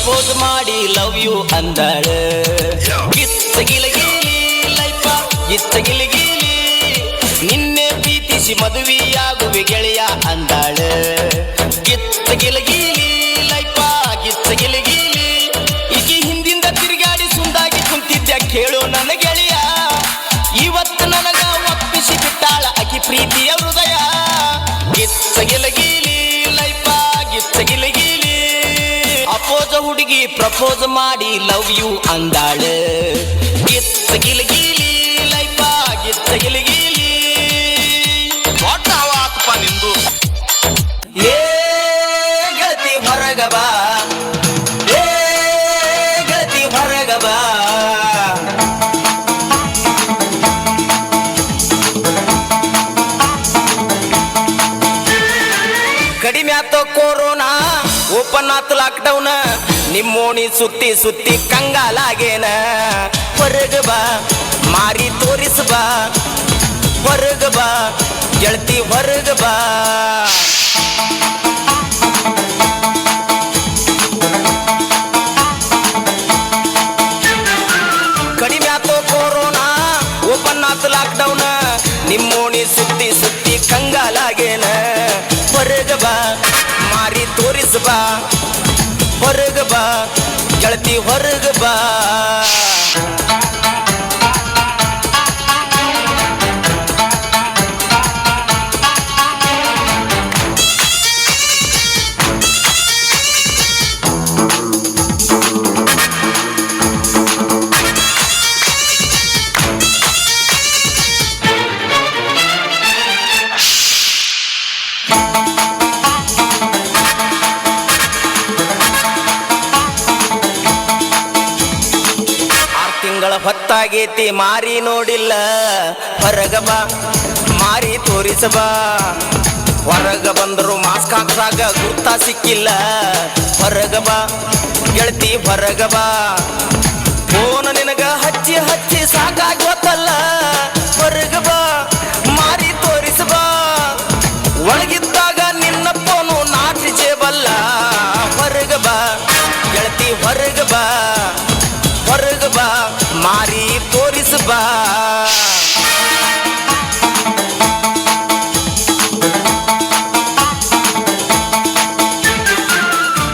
Propose ಮಾಡಿ love you ಅಂದಾಳ ಗಿಚ್ಚ ಗಿಲಗಿಲಿ ಲೈಫ ಗಿಚ್ಚ ಗಿಲಗಿಲಿ ನಿನ್ನೆ ಪ್ರೀತಿಸಿ ಮದುವೆಯಾಗುವೆ ಗೆಳೆಯ ಅಂದಾಳ ಗಿಚ್ಚ ಗಿಲಗಿಲಿ ಲೈಫ ಗಿಚ್ಚ ಗಿಲಗಿಲಿ ಈಕಿ ಹಿಂದಿಂದ ತಿರುಗಾಡಿ ಸುಂದಾಗಿ ಕುಂತಿದ್ದ ಕೇಳು ನನ್ನ ಗೆಳೆಯ ಇವತ್ತು ನನಗ ಒಪ್ಪಿಸಿ ಬಿಟ್ಟಾಳ ಆಕಿ ಪ್ರೀತಿಯ ಹೃದಯ ಗಿಚ್ಚ ಗಿಲಗಿಲಿ ಲೈಫ ಗಿಚ್ಚ ಗಿಲಗಿಲಿ ಅಪೋಸ ಹುಡುಗಿ ಪ್ರಪೋಸ್ ಮಾಡಿ ಲವ್ ಯು ಅಂದಾಳ ಗಿಚ್ಚ ಗಿಲಗಿಲಿ ಲೈಫ ಗಿಚ್ಚ ಗಿಲಗಿಲಿ ದೊಡ್ಡ ಹವ ಆತಪ್ಪ ನಿಂದು. ಏ ಗೆಳತಿ ಹೊರಗ ಬಾ ಏ ಗೆಳತಿ ಹೊರಗ ಬಾ ಕಡಿಮೆ ಆತ ಕೊರೋನಾ ಓಪನ್ ಆತ ಲಾಕ್ಡೌನ್ ನಿಮ್ಮೋಣಿ ಸುತ್ತಿ ಸುತ್ತಿ ಕಂಗಾಲಾಗೇನ ಹೊರಗ ಬಾ ಮಾರಿ ತೋರಿಸ ಬಾ ಹೊರಗ ಬಾ ಗೆಳತಿ ಹೊರಗ ಬಾ ಕಡಿಮೆ ಆತೋ ಕೊರೋನಾ ಓಪನ್ ಆತ ಲಾಕ್ಡೌನ್ ನಿಮ್ಮೋಣಿ ಸುತ್ತಿ ಸುತ್ತಿ ಕಂಗಾಲಾಗೇನ ಹೊರಗ ಬಾ ಮಾರಿ ತೋರಿಸ ಬಾ ಹೊರಗ ಬಾ ಗೆಳತಿ ಹೊರಗ ಬಾ ಹೊತ್ತಾಗೇತಿ ಮಾರಿ ನೋಡಿಲ್ಲ ಹೊರಗ ಬಾ ಮಾರಿ ತೋರಿಸ ಬಾ ಹೊರಗ ಬಂದರು ಮಾಸ್ಕ್ ಹಾಕ್ದಾಗ ಗುರ್ತ ಸಿಕ್ಕಿಲ್ಲ ಹೊರಗ ಬಾ ಗೆಳತಿ ಹೊರಗ ಬಾ ಫೋನ್ ನಿನಗ ಹಚ್ಚಿ ಹಚ್ಚಿ ಸಾಕಾಗಿ ಗೊತ್ತಲ್ಲ ಹೊರಗ ಬಾ ಮಾರಿ ತೋರಿಸ ಬಾ ಒಳಗಿದ್ದಾಗ ನಿನ್ನ ಫೋನು ನಾಚಿಸೇಬಲ್ಲ ಹೊರಗ ಬಾ ಗೆಳತಿ ಹೊರಗ ಬಾ ಹೊರಗ ಬಾ ಮಾರಿ ತೋರಿಸ ಬಾ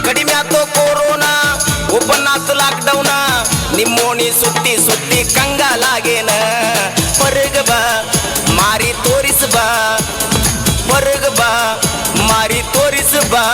ಕಡಿಮೆ ಆತೋ ಕೊರೋನಾ ಓಪನ್ ಆತು ಲಾಕ್ಡೌನ್ ನಿಮ್ಮೋಣಿ ಸುತ್ತಿ ಸುತ್ತಿ ಕಂಗಾಲಾಗೇನ ಹೊರಗ ಬಾ ಮಾರಿ ತೋರಿಸ ಬಾ ಹೊರಗ ಬಾ ಮಾರಿ ತೋರಿಸ ಬಾ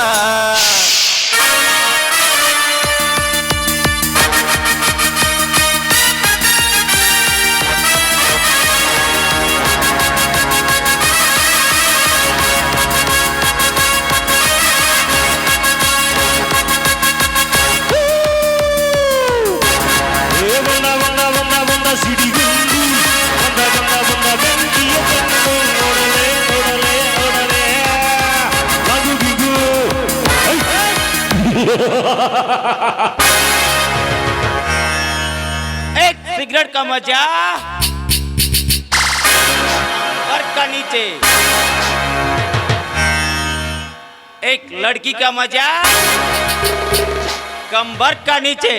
एक सिगरेट का मजा घर का नीचे, एक लड़की का मजा कंबर का नीचे।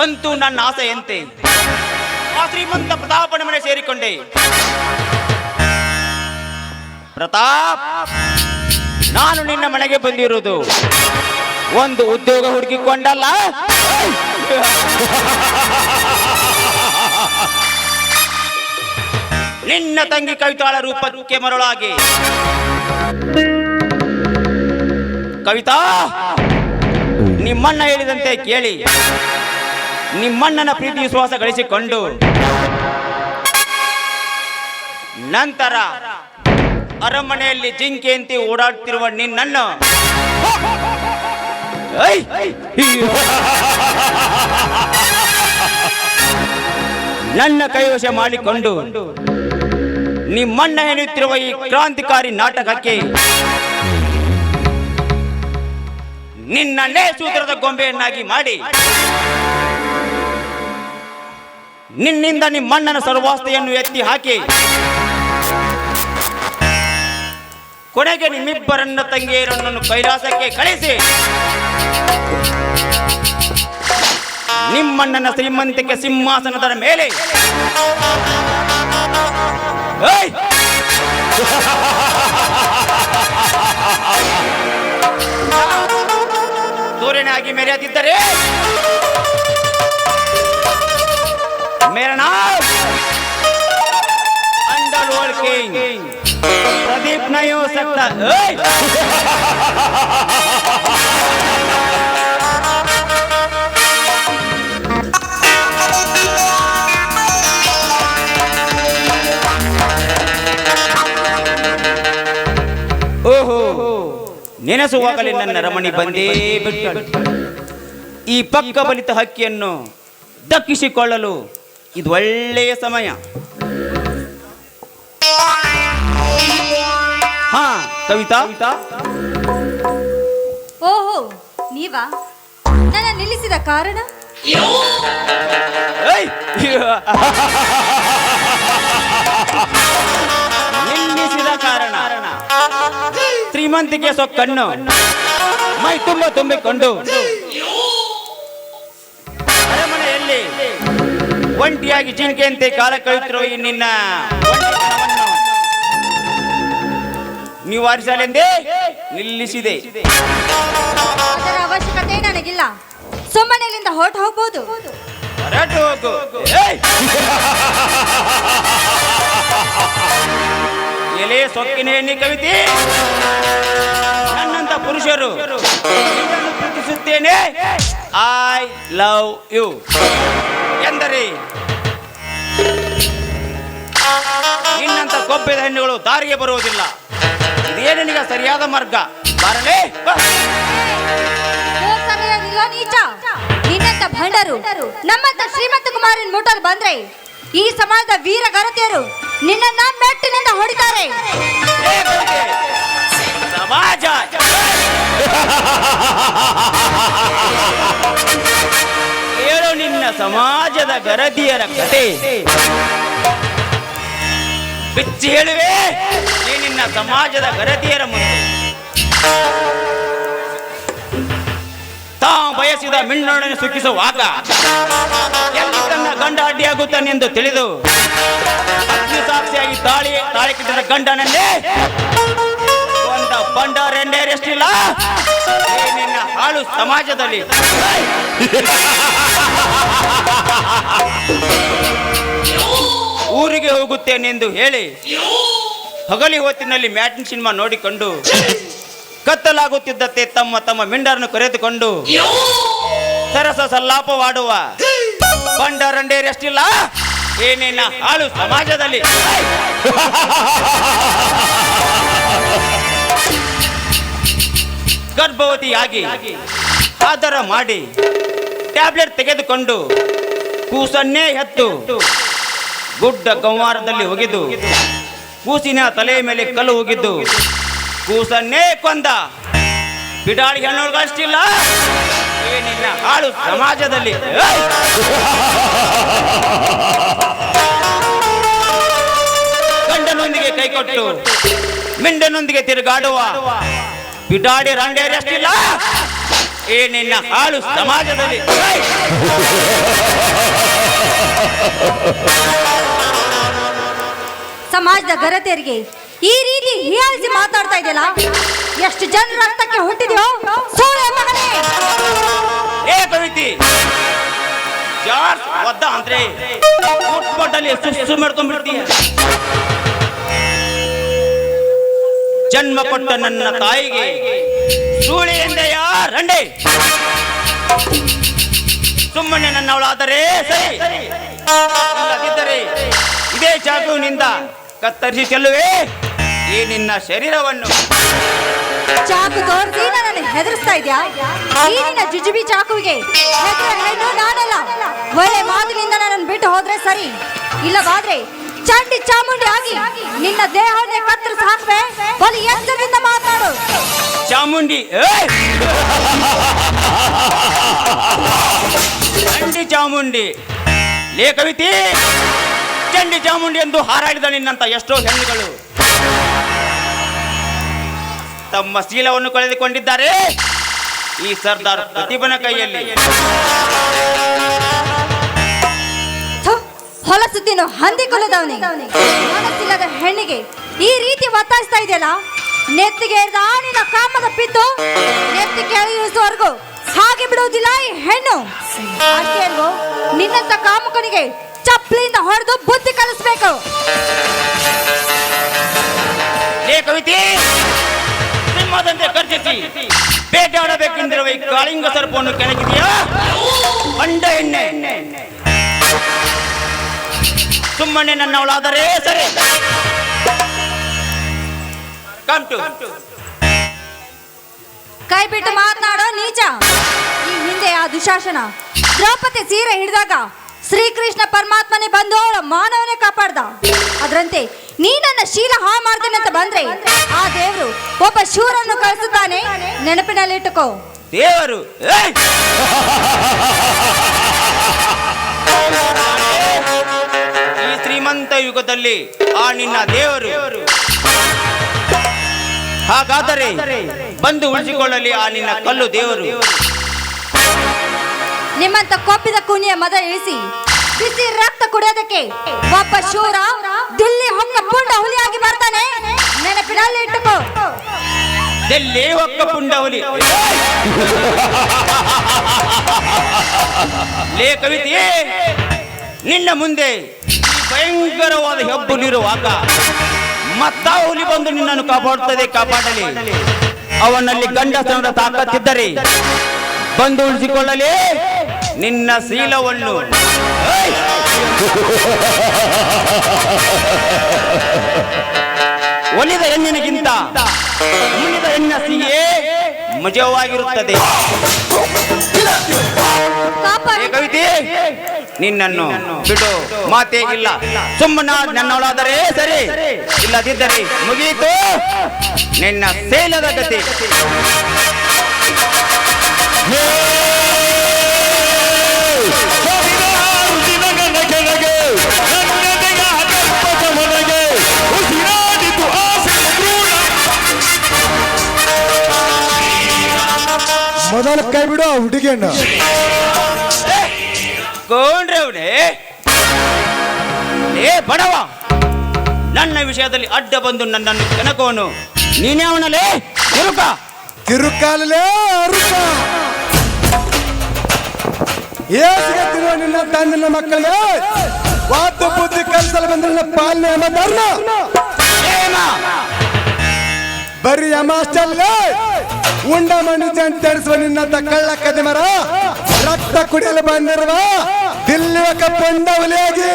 ಅಂತೂ ನನ್ನ ಆಸೆಯಂತೆ ಆ ಶ್ರೀಮಂತ ಪ್ರತಾಪನ ಮನೆ ಸೇರಿಕೊಂಡೆ. ಪ್ರತಾಪ್, ನಾನು ನಿನ್ನ ಮನೆಗೆ ಬಂದಿರುವುದು ಒಂದು ಉದ್ಯೋಗ ಹುಡುಕಿಕೊಂಡಲ್ಲ, ನಿನ್ನ ತಂಗಿ ಕವಿತಾಳ ರೂಪಕ್ಕೆ ಮರಳಾಗಿ. ಕವಿತಾ, ನಿಮ್ಮಣ್ಣ ಹೇಳಿದಂತೆ ಕೇಳಿ ನಿಮ್ಮಣ್ಣನ ಪ್ರೀತಿ ವಿಶ್ವಾಸ ಗಳಿಸಿಕೊಂಡು ನಂತರ ಅರಮನೆಯಲ್ಲಿ ಜಿಂಕೆಯಂತೆ ಓಡಾಡುತ್ತಿರುವ ನಿನ್ನನ್ನು ನನ್ನ ಕೈವಶ ಮಾಡಿಕೊಂಡು ನಿಮ್ಮಣ್ಣ ಎನ್ನುತ್ತಿರುವ ಈ ಕ್ರಾಂತಿಕಾರಿ ನಾಟಕಕ್ಕೆ ನಿನ್ನನ್ನೇ ಸೂತ್ರದ ಗೊಂಬೆಯನ್ನಾಗಿ ಮಾಡಿ ನಿನ್ನಿಂದ ನಿಮ್ಮಣ್ಣನ ಸರ್ವಾಸ್ತಿಯನ್ನು ಎತ್ತಿ ಹಾಕಿ ಕೊನೆಗೆ ನಿಮ್ಮಿಬ್ಬರನ್ನ ತಂಗಿಯರನ್ನು ಕೈಲಾಸಕ್ಕೆ ಕಳಿಸಿ ನಿಮ್ಮಣ್ಣನ ಶ್ರೀಮಂತಿಕೆ ಸಿಂಹಾಸನದ ಮೇಲೆ ಏಯ್! ಸೂರ್ಯನಾಗಿ ಮೆರೆಯದಿದ್ದರೆ मेरा नाम अंडरवर्ल्ड किंग प्रदीप नहीं हो सकता। ಓಹೋ ನೆನೆಸುವಾಗಲೇ ನನ್ನ ರಮಣಿ ಬಂದೇ ಬಿಟ್ಟಳು. ಈ ಪಕ್ಕ ಬಲಿತ ಹಕ್ಕಿಯನ್ನು ದಕ್ಕಿಸಿಕೊಳ್ಳಲು ಇದು ಒಳ್ಳೆಯ ಸಮಯ. ಹಾ ಕವಿತಾ, ಓಹೋ ನೀವಾ? ನನ್ನ ನಿಲ್ಲಿಸಿದ ಕಾರಣ? ಏಯ್! ನಿಲ್ಲಿಸಿದ ಕಾರಣ ಶ್ರೀಮಂತಿಕೆ ಸೊಕ್ಕನ್ನು ಮೈ ತುಂಬಿಕೊಂಡು ಅರಮನೆಯಲ್ಲಿ ಒಂಟಿಯಾಗಿ ಜಿಂಕೆಯಂತೆ ಕಾಲ ಕಳೆಯುತ್ತಿರುವ ಈ ನಿನ್ನ ಒಂಟಿತನವನ್ನು ನಿವಾರಿಸಲೆಂದೇ ನಿಲ್ಲಿಸಿದೆ. ಅದರ ಅವಶ್ಯಕತೆ ನನಗಿಲ್ಲ. ಸುಮ್ಮನೆ ಇಲ್ಲಿಂದ ಹೊರಟು ಹೋಗ್ಬೋದು. ಹೊರಟು ಹೋಗು. ಏಯ್! ಎಲೆ ಸೊಕ್ಕಿನ ಎಣ್ಣೆ ಕವಿತೆ, ನನ್ನಂತ ಪುರುಷರು ನಿನ್ನನ್ನು ಪ್ರೀತಿಸುತ್ತೇನೆ, ಐ ಲವ್ ಯು ಎಂದರೆ ನಿನ್ನಂತ ಕೊಬ್ಬಿದ ಹೆಣ್ಣುಗಳು ದಾರಿಗೆ ಬರುವುದಿಲ್ಲ. ಇದೇ ನಿನಗೆ ಸರಿಯಾದ ಮಾರ್ಗ. ಬಾರಲೇ ಹೋಗ್ತಾನಿಲ್ಲ ನೀಚ. ನಿನ್ನಂತ ಭಂಡರು ನಮ್ಮಂತ ಶ್ರೀಮಂತ ಕುಮಾರನ್ ಮುಟ್ಟಲು ಬಂದ್ರೆ ಈ ಸಮಾಜದ ವೀರ ಗರತಿಯರು ನಿನ್ನನ್ನ ಮೆಟ್ಟಿನಿಂದ ಹೊಡಿತಾರೆ. ಸಮಾಜ ಹೇಳು ನಿನ್ನ ಸಮಾಜದ ಗರದಿಯರ ಕತೆ ಬಿಚ್ಚಿ ಹೇಳುವೆ ಈ ನಿನ್ನ ಸಮಾಜದ ಗರದಿಯರ ಮುಂದೆ. ತಾ ಬಯಸಿದ ಮಿಣ್ಣೊಡನೆ ಸುಖಿಸುವಾಗ ಎಲ್ಲಿ ತನ್ನ ಗಂಡ ಅಡ್ಡಿಯಾಗುತ್ತಾನೆಂದು ತಿಳಿದು ಅಗ್ನಿ ಸಾಕ್ಷಿಯಾಗಿ ತಾಳಿ ಕಟ್ಟಿದ ಗಂಡನನ್ನೇ ಒಂದ ಬಂಡಾರೆಂಡೇರೆಷ್ಟಿಲ್ಲ ಈ ನಿನ್ನ ಹಾಳು ಸಮಾಜದಲ್ಲಿ. ಊರಿಗೆ ಹೋಗುತ್ತೇನೆಂದು ಹೇಳಿ ಹಗಲಿ ಹೊತ್ತಿನಲ್ಲಿ ಮ್ಯಾಟಿನ್ ಸಿನಿಮಾ ನೋಡಿಕೊಂಡು ಕತ್ತಲಾಗುತ್ತಿದ್ದತ್ತೆ ತಮ್ಮ ತಮ್ಮ ಮಿಂಡರನ್ನು ಕರೆದುಕೊಂಡು ಸರಸ ಸಲ್ಲಾಪವಾಡುವ ಬಂಡಾರಂಡೇರೆಷ್ಟಿಲ್ಲ ಏನೇನ ಹಾಳು ಸಮಾಜದಲ್ಲಿ. ಗರ್ಭವತಿಯಾಗಿ ಆಧಾರ ಮಾಡಿ ಟ್ಯಾಬ್ಲೆಟ್ ತೆಗೆದುಕೊಂಡು ಕೂಸನ್ನೇ ಹೆತ್ತು ಗುಡ್ಡ ಗಂವಾರದಲ್ಲಿ ಒಗೆದು ಕೂಸಿನ ತಲೆಯ ಮೇಲೆ ಕಲ್ಲು ಹೋಗಿದ್ದು ಕೂಸನ್ನೇ ಕೊಂದ ಬಿಡಾಳಿ ಹೆಣ್ಣೊಳಗಷ್ಟಿಲ್ಲ ಏನಿಲ್ಲ ಹಾಳು ಸಮಾಜದಲ್ಲಿ. ಗಂಡನೊಂದಿಗೆ ಕೈಕೊಟ್ಟು ಮಿಂಡನೊಂದಿಗೆ ತಿರುಗಾಡುವ ಬಿಡಾಡಿ ರಂಡೇರಷ್ಟಿಲ್ಲ ಏನಿಲ್ಲ ಹಾಳು ಸಮಾಜದಲ್ಲಿ. ಸಮಾಜದ ಗರತೆಯರಿಗೆ ಈ ರೀತಿ ಹೀಯಾಳಿಸಿ ಮಾತಾಡ್ತಾ ಇದೆಯಲ್ಲ, ಎಷ್ಟು ಜನರ ರಕ್ತಕ್ಕೆ ಹುಟ್ಟಿದ್ಯೋ ಸೋಳೆ ಮಗನೇ. ಏ ಕವಿತಿ ಜಾರ್ಜ್ ಒದ್ದ ಅಂದ್ರೆ ಫುಟ್ಬಾಲ್ ಸುಸ್ಸು ಮಾಡ್ಕೊಂಡ್ಬಿಡ್ತೀಯ. ಜನ್ಮ ಕೊಟ್ಟ ನನ್ನ ತಾಯಿಗೆ ಸೂಳೆ ಎಂದೆಯ ರಂಡೆ. ಸುಮ್ಮನೆ ನನ್ನವಳಾದರೆ ಸರಿ, ಇಲ್ಲದಿದ್ದರೆ ಇದೇ ಚಾಕುವಿನಿಂದ ಕತ್ತರಿಸಿ ಚೆಲ್ಲುವೆ ಈ ನಿನ್ನ ಶರೀರವನ್ನು. ಚಾಕು ತೋರಿಸಿ ನನ್ನನ್ನು ಹೆದರಿಸ್ತಾ ಇದ್ಯಾ? ಈ ನಿನ್ನ ಜುಜುಬಿ ಚಾಕುವಿಗೆ ಹೆದರುವ ಹೆಣ್ಣು ನಾನಲ್ಲ. ಒಳ್ಳೆ ಮಾತಿನಿಂದ ನನ್ನನ್ನು ಬಿಟ್ಟು ಹೋದ್ರೆ ಸರಿ, ಇಲ್ಲವಾದ್ರೆ ಚಂಡಿ ಚಾಮುಂಡಿ ಆಗಿ ನಿನ್ನ ದೇಹವನ್ನೇ ಕತ್ತರಿಸಿ ಹಾಕ್ವೆ. ಬಲಿ ಎಚ್ಚರದಿಂದ ಮಾತಾಡು. ಚಾಮುಂಡಿ ಚಂಡಿ ಚಾಮುಂಡಿ ಲೇ ಕವಿತಿ, ಚಂಡಿ ಚಾಮುಂಡಿ ಎಂದು ಹಾರಾಡಿದ ನಿನ್ನಂತ ಎಷ್ಟೋ ಹೆಣ್ಣುಗಳು ತಮ್ಮ ಶೀಲವನ್ನು ಕಳೆದುಕೊಂಡಿದ್ದಾರೆ ಈ ಸರ್ದಾರ್ ಪ್ರತಿಭನ ಕೈಯಲ್ಲಿ. ಹೊಲಸುತ್ತಿನೋ ಹಂದಿಕೊಳ್ಳದವನಿ ಮನಸ್ಸಿಲ್ಲದ ಹೆಣ್ಣಿಗೆ ಈ ರೀತಿ ಒತ್ತಾಯಿಸ್ತಾ ಇದೆಯಲ್ಲ, ನೆತ್ತಿಗೆ ಏರಿದ ಆಣಿನ ಕಾಮದ ಪಿತ್ತು ನೆತ್ತಿ ಕೆಳಗಿಳಿಸುವವರೆಗೂ ಹಾಗೆ ಬಿಡುವುದಿಲ್ಲ ಈ ಹೆಣ್ಣು. ಅಷ್ಟೇ ಅಲ್ವೋ, ನಿನ್ನಂತ ಕಾಮುಕನಿಗೆ ಚಪ್ಪಲಿಯಿಂದ ಹೊಡೆದು ಬುದ್ಧಿ ಕಲಿಸ್ಬೇಕು. ಲೇ ಕವಿತೆ, ಸಿಂಹದಂತೆ ಗರ್ಜಿಸಿ ಬೇಟಾಡಬೇಕೆಂದಿರುವ ಈ ಕಾಳಿಂಗ ಸರ್ಪವನ್ನು ಕೆಣಕಿದೆಯಾ ಬಂಡ ಎಣ್ಣೆ? ಸುಮ್ಮನೆ ನನ್ನವಳಾದರೆ ಸರಿ. ಕೈ ಬಿಟ್ಟು ಮಾತನಾಡೋ ನೀಚ. ಈ ಹಿಂದೆ ಆ ದುಶಾಸನ ದ್ರೌಪದಿ ಸೀರೆ ಹಿಡಿದಾಗ ಶ್ರೀಕೃಷ್ಣ ಪರಮಾತ್ಮನೇ ಬಂದು ಅವಳ ಮಾನವನೇ ಕಾಪಾಡ್ದ. ಅದರಂತೆ ನೀ ನನ್ನ ಶೀಲ ಹಾ ಮಾಡ್ತೇನೆ ಅಂತ ಬಂದ್ರೆ ಆ ದೇವರು ಒಬ್ಬ ಶೂರನ್ನು ಕಳಿಸುತ್ತಾನೆ, ನೆನಪಿನಲ್ಲಿಟ್ಟುಕೋ. ದೇವರು ಈ ಶ್ರೀಮಂತ ಯುಗದಲ್ಲಿ ಆ ನಿನ್ನ ದೇವರು. ಹಾಗಾದರೆ ಬಂದು ಉಳಿಸಿಕೊಳ್ಳಲಿ ಆ ನಿನ್ನ ಕಲ್ಲು ದೇವರು. ನಿಮ್ಮಂತ ಕೊಪ್ಪಿದ ಕುನಿಯ ಮದ ಇಳಿಸಿ ಬಿಸಿ ರಕ್ತ ಕುಡಿಯೋದಕ್ಕೆ ಒಬ್ಬ ಶೂರ ದಿಲ್ಲಿ ಹೊಕ್ಕ ಪುಂಡ ಹುಲಿಯಾಗಿ ಬರ್ತಾನೆ, ನೆನಪಿನಲ್ಲಿ ಇಟ್ಟುಕೋ. ದಿಲ್ಲಿ ಹೊಕ್ಕ ಪುಂಡ ಹುಲಿ. ಲೇ ಕವಿತೆ, ನಿನ್ನ ಮುಂದೆ ಭಯಂಕರವಾದ ಹೆಬ್ಬುಲಿರುವಾಗ ಮತ್ತ ಹುಲಿ ಬಂದು ನಿನ್ನನ್ನು ಕಾಪಾಡುತ್ತದೆ. ಕಾಪಾಡಲಿ. ಅವನಲ್ಲಿ ಗಂಡಸನದ ತಾಕತ್ತಿದ್ದರೆ ಬಂದು ಉಳಿಸಿಕೊಳ್ಳಲಿ ನಿನ್ನ ಶೀಲವನ್ನು. ಒಲಿದ ಹೆಣ್ಣಿನಗಿಂತ ಮುನಿದ ಹೆಣ್ಣ ಸಿಹಿಯೇ ಮಜವಾಗಿರುತ್ತದೆ. ಕವಿತೆ, ನಿನ್ನನ್ನು ಬಿಡು ಮಾತೇ ಇಲ್ಲ. ಸುಮ್ಮನ ನನ್ನವಳಾದರೆ ಸರಿ, ಇಲ್ಲದಿದ್ದರೆ ಮುಗಿಯಿತು ನಿನ್ನ ಶೀಲದ ಗತಿ. ಮೊದಲು ಕೈ ಬಿಡು ಹುಡುಗಿಯನ್ನು. ಕೊಂಡ್ರೆ ಅವನೇ ಏ ಬಡವ, ನನ್ನ ವಿಷಯದಲ್ಲಿ ಅಡ್ಡ ಬಂದು ನನ್ನನ್ನು ಕೆಣಕೋನು ನೀನೇ ಅವನಲ್ಲೇ ಕಿರುಕ ಕಿರುಕಾಲಲೇ ಅರುಕ. ಏಸಿಗೆತ್ತಿರುವ ನಿನ್ನ ತಂದಿನ ಮಕ್ಕಳಿಗೆ ವಾತು ಬುದ್ಧಿ ಕಲಿಸಲು ಬಂದ ಪಾಲನೆ ಎಂಬ ಬರೀ ಅಮಾಷ್ಟಲ್ಲೇ ಉಂಡ ಮಣ್ಣು ಜಂತರಿಸುವ ನಿನ್ನಂತ ಕಳ್ಳ ಕದಿಮರ ರಕ್ತ ಕುಡಿಯಲು ಬಂದಿರುವ ದಿಲ್ಲಿ ಹೊಕ್ಕ ಪುಂಡ ಹುಲಿಯಾಗಿ.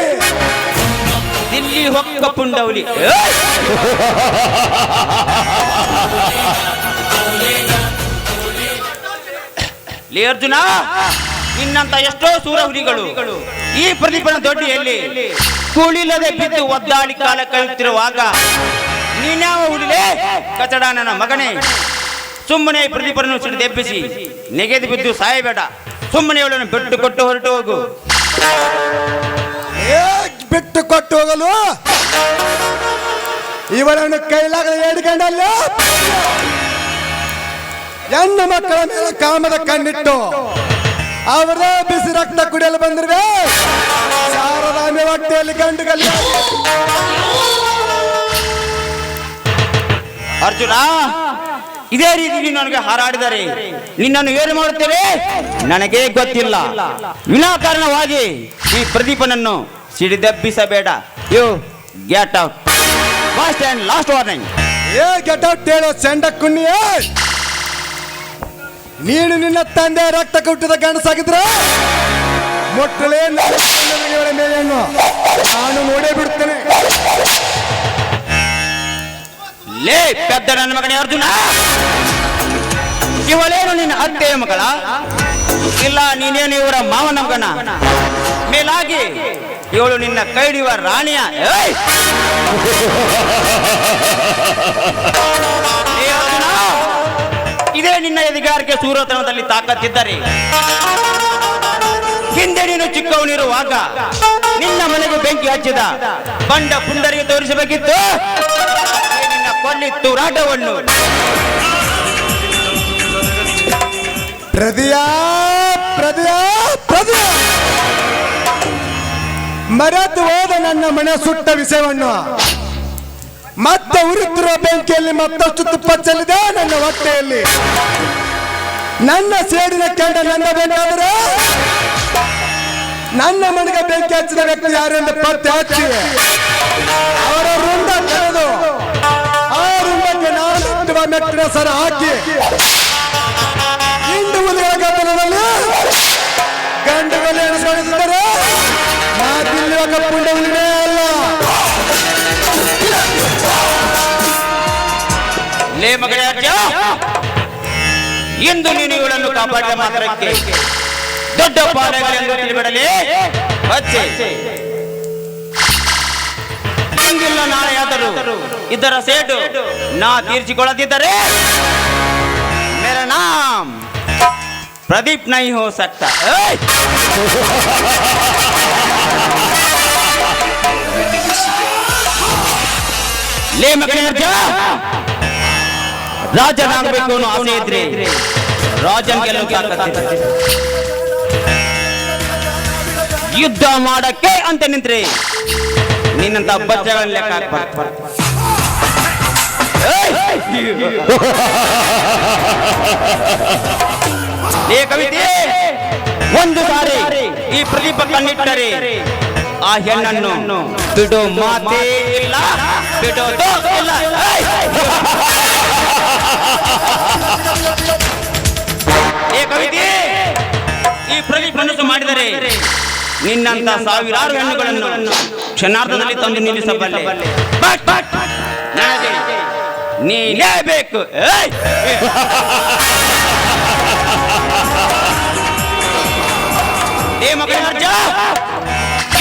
ದಿಲ್ಲಿ ಹೊಕ್ಕ ಪುಂಡ ಹುಲಿ. ಲೇ ಅರ್ಜುನ, ನಿನ್ನಂತ ಎಷ್ಟೋ ಸೂರ ಹುಲಿಗಳು ಈ ಪ್ರದೀಪನ ದೊಡ್ಡಿಯಲ್ಲಿ ಕೂಳಿಲ್ಲದೆ ಬಿದ್ದು ಒದ್ದಾಡಿ ಕಾಲ ಕಳೆಯುತ್ತಿರುವಾಗ ನೀನ್ಯಾವ ಹುಲಿಲೇ ಕಚಡ ನನ್ನ ಮಗನೇ? ಸುಮ್ಮನೆ ಪ್ರದೀಪನನ್ನು ಸಿಡಿದೆಬ್ಬಿಸಿ ನೆಗೆದು ಬಿದ್ದು ಸಾಯಬೇಡ. ಸುಮ್ಮನೆ ಅವಳನ್ನು ಬಿಟ್ಟು ಕೊಟ್ಟು ಹೊರಟು ಹೋಗು. ಬಿಟ್ಟು ಕೊಟ್ಟು ಹೋಗಲು ಇವರನ್ನು ಕೈಲಾಗದ ಏಡುಗಂಡಲ್ಲ ಹೆಣ್ಣು ಮಕ್ಕಳ ಮೇಲೆ ಕಾಮದ ಕಣ್ಣಿಟ್ಟು ಅವರ ಬಿಸಿ ರಕ್ತ ಕುಡಿಯಲು ಬಂದಿರುವೆ. ಶಾರದಾಂಬೆ ಹೊಟ್ಟೆಯಲ್ಲಿ ಗಂಡುಗಲ್ಲ. ಅರ್ಜುನ, ಇದೇ ರೀತಿ ನೀನು ನನಗೆ ಹಾರಾಡಿದರೆ ನಿನ್ನನ್ನು ಏನು ಮಾಡುತ್ತೇವೆ ನನಗೆ ಗೊತ್ತಿಲ್ಲ. ವಿನಾಕಾರಣವಾಗಿ ಈ ಪ್ರದೀಪನನ್ನು ಸಿಡಿದೆಬ್ಬಿಸಬೇಡ. You get out. First and last warning. Get out ಹೇಳೋ ಸೆಂಡ ಕುಣ್ಣಿಯ. ನೀನು ನಿನ್ನ ತಂದೆ ರಕ್ತ ಕುಟ್ಟಿದ ಗಂಡಸಾಗಿದ್ರ ಮೊಟ್ಟಲೇ ಮೇಲೆಯನ್ನು ನಾನು ನೋಡೇ ಬಿಡ್ತೇನೆ. ಲೇ ಪೆದ್ದ ನನ್ನ ಮಗನೇ ಅರ್ಜುನ, ಇವಳೇನು ನಿನ್ನ ಅತ್ತೆಯ ಮಗಳ? ಇಲ್ಲ, ನೀನೇನು ಇವರ ಮಾವನ ಮಗನ? ಮೇಲಾಗಿ ಇವಳು ನಿನ್ನ ಕೈಡಿಯುವ ರಾಣಿಯ? ಇದೇ ನಿನ್ನ ಎದಿಗಾರಿಕೆ ಸೂರತನದಲ್ಲಿ ತಾಕತ್ತಿದ್ದರೆ ಹಿಂದೆ ನೀನು ಚಿಕ್ಕವನಿರುವಾಗ ನಿನ್ನ ಮನೆಗೆ ಬೆಂಕಿ ಹಚ್ಚಿದ ಬಂಡ ಪುಂಡರಿಗೆ ತೋರಿಸಬೇಕಿತ್ತು ನಿನ್ನ ಕೊಲ್ಲಿ ತೂರಾಟವನ್ನು. ಹೃದಯ ಹೃದಯ ಹೃದಯ ಮರೆತು ಹೋದ ನನ್ನ ಮನೆ ಸುಟ್ಟ ವಿಷಯವನ್ನು ಮತ್ತೆ ಉರಿತಿರುವ ಬೆಂಕಿಯಲ್ಲಿ ಮತ್ತಷ್ಟು ತುಪ್ಪ ಚೆಲ್ಲಿದೆ ನನ್ನ ಹೊಟ್ಟೆಯಲ್ಲಿ. ನನ್ನ ಸೇಡಿನ ಕೆಂಡ ನನ್ನ ಬೇಕಾದರೆ ನನ್ನ ಮನೆಗೆ ಬೆಂಕಿ ಹಚ್ಚಿದ ವ್ಯಕ್ತಿ ಯಾರೆಂದು ಪತ್ತೆ ಹಚ್ಚಿ ಅವರ ರುಂಡ ತೆರೆದು ಆ ರುಂಡಕ್ಕೆ ನಾನು ಮೆಟ್ಟಿನ ಸರ ಹಾಕಿ ಹಿಂಡು ಹುಲಿಗಳ ಗದ್ದಲದಲ್ಲಿ ಗಂಡುಗಳು ಎಣಿಸಿಕೊಂಡಿದ್ದಾರೆ. ಮಾತಿಲ್ಲಿರುವ ಕಪ್ಪುಂಡ ಹುಲಿನೇ ಅಲ್ಲ. ಲೇ ಮಗನೇ ಅಜ್ಜ, ಎಂದು ನೀನು ಇವಳನ್ನು ಕಾಪಾಡಿದ ಮಾತ್ರಕ್ಕೆ ದೊಡ್ಡ ಪಾಲೆಗಳೆಂದು ತಿಳಿಬಿಡಲಿ. ಅಚ್ಚೆ ಇಂದಿಲ್ಲ ನಾಳೆಯಾದರೂ ಇದರ ಸೇಡು ನಾ ತೀರ್ಚಿಕೊಳ್ಳದಿದ್ದರೆ ಮೇರಾ ನಾಮ್ ಪ್ರದೀಪ್ ನೈ ಹೋ ಸಕ್ತಾ. ಲೇ ಮಗನೇ ಅಜ್ಜ, ರಾಜನಾಗಬೇಕು ಅನ್ನೋ ಆಸೆ ಇದ್ರೆ ರಾಜನ್ ಗೆಲ್ಲೋ ತಾಕತ್ತಿದೆ. ಯುದ್ಧ ಮಾಡಕ್ಕೆ ಅಂತ ನಿಂತ್ರೆ ನಿನ್ನಂತ ಬಚ್ಚಗಳ ಲೆಕ್ಕ ಹಾಕ್ಬಾರ್ದು. ಏ ಕವಿತೆ, ಒಂದು ಸಾರಿ ಈ ಪ್ರದೀಪ ಕಣ್ಣಿಟ್ಟರೆ ಆ ಹೆಣ್ಣನ್ನು ಬಿಡೋ ಮಾತೇ ಇಲ್ಲ, ಬಿಡೋದು ಇಲ್ಲ. ಏ ಕವಿತೆ, ಈ ಪ್ರದೀಪ್ ಮನಸ್ಸು ಮಾಡಿದರೆ ನಿನ್ನಂತ ಸಾವಿರಾರು ಹೆಣ್ಣುಗಳನ್ನು ಕ್ಷಣಾರ್ಧದಲ್ಲಿ ತಂದು ನಿಲ್ಲಿಸಬಲ್ಲೆ. ಬಟ್ ನನಗೆ ನೀನೇ ಬೇಕು. ಏ ಮಗನೇ ಅಜ್ಜ,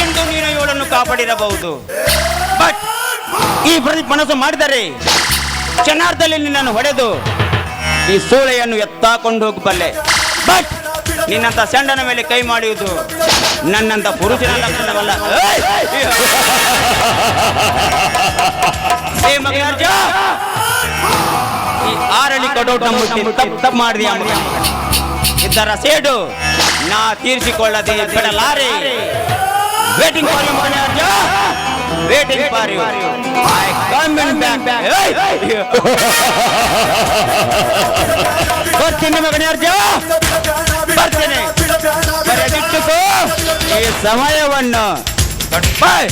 ಇಂದು ನೀನು ಇವಳನ್ನು ಕಾಪಾಡಿರಬಹುದು. ಬಟ್ ಈ ಪ್ರದೀಪ್ ಮನಸ್ಸು ಮಾಡಿದರೆ ಕ್ಷಣಾರ್ಧದಲ್ಲಿ ನಿನ್ನನ್ನು ಹೊಡೆದು ಈ ಸೂಳೆಯನ್ನು ಎತ್ತಾಕೊಂಡು ಹೋಗಬಲ್ಲೆ. ಬಟ್ ನಿನ್ನಂತ ಸೆಂಡನ ಮೇಲೆ ಕೈ ಮಾಡುವುದು ನನ್ನಂತ ಪುರುಷನ ಲಕ್ಷಣವಲ್ಲ. ಏ ಮಗನೇ ಅಜ್ಜ, ಈ ಆರಳಿ ಕಡೋಟ ಮುಟ್ಟಿ ತಪ್ಪು ಮಾಡಿದೆಯಾ ಮಗ? ಇದರ ಸೇಡು ನಾ ತೀರಿಸಿಕೊಳ್ಳದೆ ಬಿಡಲಾರೆ. ವೇಟಿಂಗ್ ಫಾರ್ ಯು ಮಗನೇ ಅಜ್ಜ, waiting for you. I coming back. ಬರ್ತೀನಿ ಮಗನೇ ಅಜ್ಜ, ಬರ್ತೇನೆ. ಬರೆದಿಟ್ಟುಕೋ ಈ ಸಮಯವನ್ನು. ಬಾಯ್.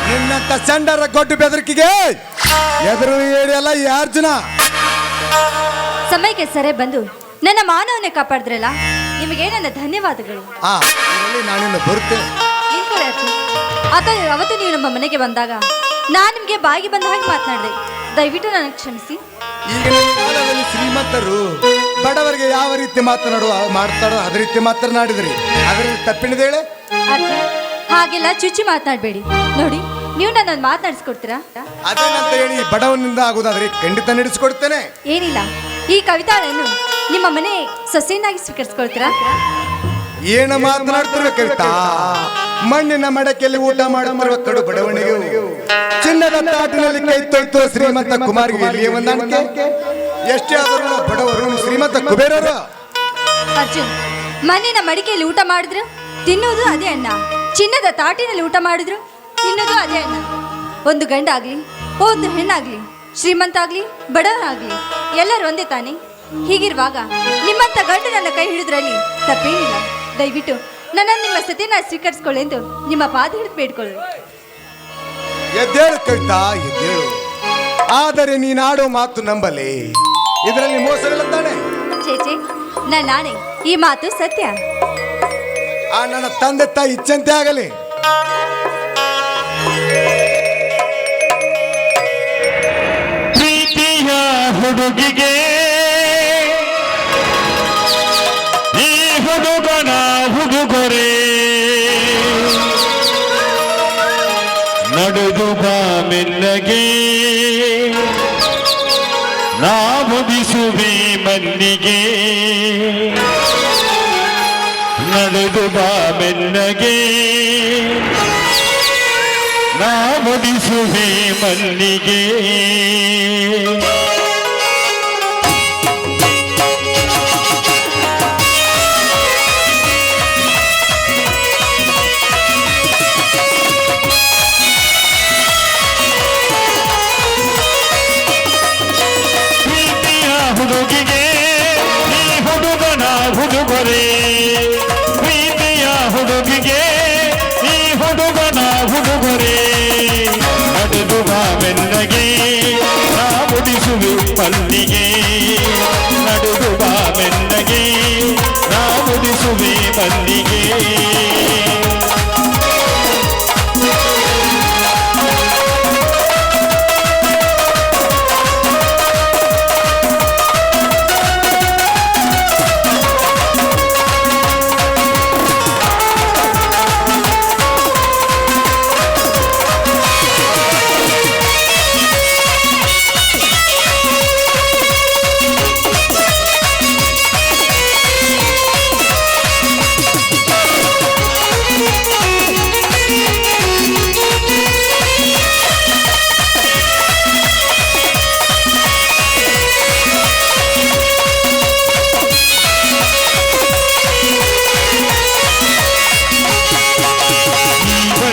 ನಿನ್ನಂತ ಚಂಡರ ಗೊಡ್ಡು ಬೆದರಿಕೆಗೆ ಎದುರು ಹೇಳಿಯಲ್ಲ ಈ ಅರ್ಜುನ. ಸಮಯಕ್ಕೆ ಸರಿ ಬಂದು ನನ್ನ ಮಾನವನ್ನೇ ಕಾಪಾಡಿದ್ರಲ್ಲ, ನಿಮಗೆ ನನ್ನ ಧನ್ಯವಾದಗಳು. ನಾನಿನ್ನು ಬರುತ್ತೇನೆ. ಅವತ್ತು ನೀವು ನಮ್ಮ ಮನೆಗೆ ಬಂದಾಗ ನಾನು ನಿಮಗೆ ಬಾಯಿಗೆ ಬಂದ ಹಾಗೆ ಮಾತನಾಡಿದೆ. ದಯವಿಟ್ಟು ನನಗೆ ಕ್ಷಮಿಸಿ. ಈಗಿನ ಕಾಲದಲ್ಲಿ ಶ್ರೀಮಂತರು ಬಡವರಿಗೆ ಯಾವ ರೀತಿ ಮಾಡ್ತಾರೋ ಅದೇ ರೀತಿ ಮಾತನಾಡಿದ್ರಿ. ಅದರಲ್ಲಿ ತಪ್ಪಿನದ ಹೇಳೆ. ಹಾಗೆಲ್ಲ ಚುಚ್ಚಿ ಮಾತನಾಡಬೇಡಿ. ನೋಡಿ, ನೀವು ನನ್ನನ್ನು ಮಾತನಾಡಿಸ್ಕೊಡ್ತೀರಾ? ಅದೇನಂತ ಹೇಳಿ ಬಡವನಿಂದ ಆಗುದಾದ್ರೆ ಖಂಡಿತ ನಡೆಸಿಕೊಡ್ತೇನೆ. ಏನಿಲ್ಲ, ಈ ಕವಿತಾಳನ್ನು ನಿಮ್ಮ ಮನೆ ಸೊಸೆಯನ್ನಾಗಿ ಸ್ವೀಕರಿಸ್ಕೊಳ್ತೀರಾ? ಏನು ಮಾತನಾಡ್ತಿರುವ ಕವಿತಾ? ಮಣ್ಣಿನ ಮಡಕೆಯಲ್ಲಿ ಊಟ ಮಾಡುತ್ತಿರುವ ಕಡು ಬಡವಣಿಗೆ ಚಿನ್ನದ ತಾಟಿನಲ್ಲಿ ಕೈ ತೊಯ್ತು ಶ್ರೀಮಂತ ಕುಮಾರಿಗೆ ಎಲ್ಲಿಯೇ ಹೊಂದಾಣಿಕೆ? ಎಷ್ಟೇ ಆದರೂ ಬಡವರು ಶ್ರೀಮಂತ ಕುಬೇರರು. ಅರ್ಜುನ್, ಮಣ್ಣಿನ ಮಡಿಕೆಯಲ್ಲಿ ಊಟ ಮಾಡಿದ್ರು ತಿನ್ನೋದು ಅದೇ ಅನ್ನ, ಚಿನ್ನದ ತಾಟಿನಲ್ಲಿ ಊಟ ಮಾಡಿದ್ರು ತಿನ್ನೋದು ಅದೇ ಅನ್ನ. ಒಂದು ಗಂಡಾಗ್ಲಿ ಒಂದು ಹೆಣ್ಣಾಗ್ಲಿ, ಶ್ರೀಮಂತ ಆಗ್ಲಿ ಬಡವರಾಗ್ಲಿ ಎಲ್ಲರೂ ಒಂದೇ ತಾನೆ. ಹೀಗಿರುವಾಗ ನಿಮ್ಮಂತ ಗಂಡು ನನ್ನ ಕೈ ಹಿಡಿದ್ರಲ್ಲಿ ತಪ್ಪೇನಿಲ್ಲ. ದಯವಿಟ್ಟು ನನ್ನನ್ನು ನಿಮ್ಮ ಸತಿನ ಸ್ವೀಕರಿಸಿಕೊಳ್ಳಿ ಎಂದು ನಿಮ್ಮ ಪಾದ ಹಿಡಿದು ಬೇಡ್ಕೊಳ್ಳಿ. ಎದ್ದೇಳು ಕವಿತಾ, ಎದ್ದೇಳು. ಆದರೆ ನೀನಾಡೋ ಮಾತು ನಂಬಲಿ, ಇದರಲ್ಲಿ ಮೋಸವಿಲ್ಲ ತಾನೆ? ಚೇಚೆ, ನಾನೇ, ಈ ಮಾತು ಸತ್ಯ. ಆ ನನ್ನ ತಂದೆ ತಾಯಿ ಇಚ್ಛಂತೆ ಆಗಲಿ. ಪ್ರೀತಿಯ ಹುಡುಗಿಗೆ ಈ ಹುಡುಗನ ಹುಡುಗರೆ ನಡೆದು ಬಾ ಮೆಲ್ಲಗೆ, ನಾ ಮುಗಿಸುವೆ ಮಲ್ಲಿಗೆ. ನಡೆದು ಬಾ ಮೆಲ್ಲಗೆ ನಾ ಮುಡಿಸುವೆ ಮಲ್ಲಿಗೆ ಹುಡುಗಿಗೆ ಈ ಹುಡುಗನ ಹುಡುಗರೇ ಪ್ರೀತಿಯ ಹುಡುಗಿಗೆ ಈ ಹುಡುಗನ ಹುಡುಗರೇ ನಡೆದು ಬಾ ಮೆಲ್ಲಗೆ ನಾ ಮುಡಿಸುವೆ ಮಲ್ಲಿಗೆ ನಡೆದು ಬಾ ಮೆಲ್ಲಗೆ ನಾ ಮುಡಿಸುವೆ ಮಲ್ಲಿಗೆ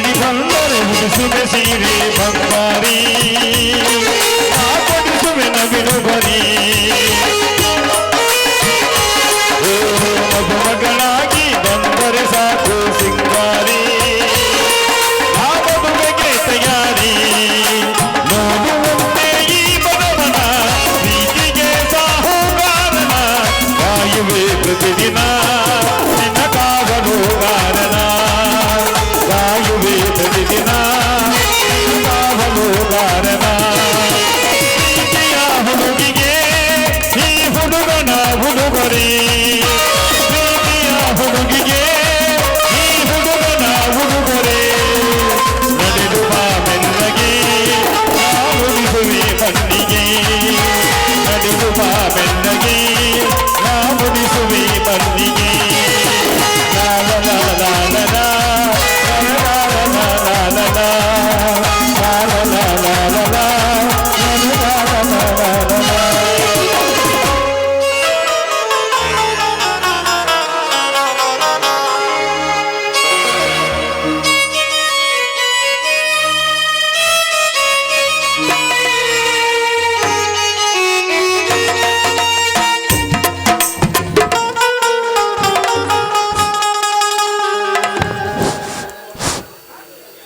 ಹುಡಿಸುವೆ ಸೀರೆ ಬಂಗಾರಿ ಆ ಕೊಡಿಸುವೆ ನವಿಲು ಬರಿ ಮದುಮಗಳಾಗಿ ಬಂದರೆ ಸಾಕು ಸಿಂಗಾರಿ ಆ ಮದುವೆಗೆ ತಯಾರಿ ನೋಡುವಂತೆ ಈ ಬಡವನ ಪ್ರೀತಿಗೆ ಸಾಹುಗಾರನ ಕಾಯುವೆ ಪ್ರತಿದಿನ ನಿನ್ನ ಕಾವಲುಗಾರನ ಕಾಯುವೆ ಪ್ರತಿದಿನ ಕಾವಲುಗಾರನ ಪ್ರೀತಿಯ ಹುಡುಗಿಗೆ ಈ ಹುಡುಗನ ಹುಡುಗರೇ ಪ್ರೀತಿಯ ಹುಡುಗಿಗೆ ಈ ಹುಡುಗನ ಹುಡುಗರೇ ನಡೆದು ಬಾ ಮೆಲ್ಲಗೆ ನಾ ಮುಡಿಸುವೆ ಮಲ್ಲಿಗೆ ನಡೆದು ಬಾ ಮೆಲ್ಲಗೆ ನಾ ಮುಡಿಸುವೆ ಮಲ್ಲಿಗೆ ಲಾ ಲಾ ಲಾ ಲಾ ಲಾ ಲಾ.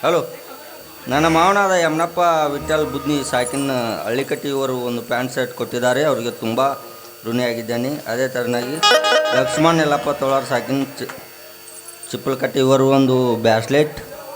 ಹಲೋ, ನನ್ನ ಮಾವನಾದ ಯಮನಪ್ಪ ವಿಠಲ್ ಬುದ್ನಿ ಸಾಕಿನ ಹಳ್ಳಿಕಟ್ಟಿ ಇವರು ಒಂದು ಪ್ಯಾಂಟ್ ಶರ್ಟ್ ಕೊಟ್ಟಿದ್ದಾರೆ. ಅವರಿಗೆ ತುಂಬ ಋಣಿಯಾಗಿದ್ದೇನೆ. ಅದೇ ಥರನಾಗಿ ಲಕ್ಷ್ಮಣ್ ಯಲ್ಲಪ್ಪ ತೋಳಾರ್ ಸಾಕಿನ ಚಿಪ್ಪಲಕಟ್ಟಿ ಇವರು ಒಂದು ಬ್ಯಾಸ್ಲೆಟ್